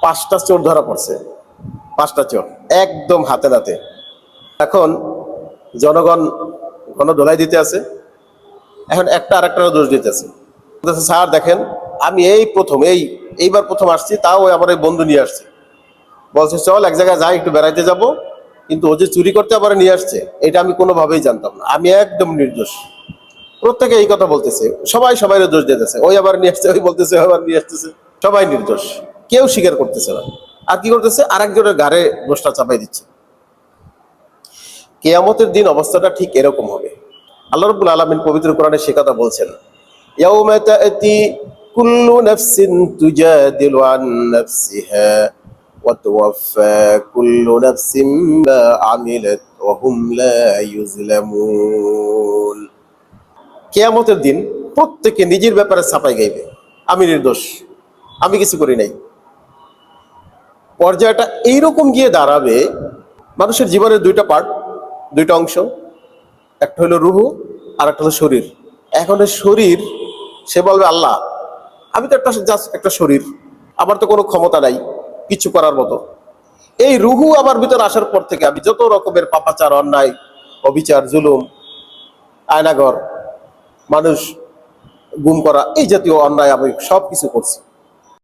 5টা চোর ধরা পড়ছে, 5টা চোর একদম হাতে নাতে। এখন জনগণ গণধোলাই দিতে আছে, এখন একটা আর একটারও দোষ দিতেছে। স্যার দেখেন, আমি এইবার প্রথম আসছি, তাও আমার এই বন্ধু নিয়ে আসছে, বলছে চল এক জায়গায় যাই, একটু বেড়াইতে যাব, কিন্তু ও যে চুরি করতে আবার নিয়ে আসছে এটা আমি কোনোভাবেই জানতাম না, আমি একদম নির্দোষ। প্রত্যেকে এই কথা বলতেছে, সবাই সবাইয়ের দোষ দিতেছে, ওই আবার নিয়ে আসছে, ওই বলতেছে আবার নিয়ে আসতেছে, সবাই নির্দোষ, কেউ স্বীকার করতেছে না। আর কি করতেছে, আরেকজনের ঘাড়ে দোষটা চাপাই দিচ্ছে। কিয়ামতের দিন অবস্থাটা ঠিক এরকম হবে। আল্লাহ রাব্বুল আলামিন পবিত্র কোরআনে সে কথা বলছেন, ইয়াউমা তা'তি কুল্লু নাফসিন তুজাদিলু আন নাফসিহা ওয়া তুওয়াফা কুল্লু নাফসিন মা আমিলাত ওয়া হুম লা ইউজলামুন। কিয়ামতের দিন প্রত্যেকে নিজের ব্যাপারে ছাপাই গাইবে, আমি নির্দোষ, আমি কিছু করি নাই। পর্যায়টা এইরকম গিয়ে দাঁড়াবে, মানুষের জীবনের 2টা পার্ট, 2টা অংশ, একটা হলো রুহু আর একটা হলো শরীর। এখন শরীর, সে বলবে আল্লাহ আমি তো জাস্ট একটা শরীর, আমার তো কোনো ক্ষমতা নাই কিছু করার মতো। এই রুহু আমার ভিতর আসার পর থেকে আমি যত রকমের পাপাচার, অন্যায়, অবিচার, জুলুম, আয়নাঘর, মানুষ গুম করা, এই জাতীয় অন্যায় আমি সব কিছু করছি।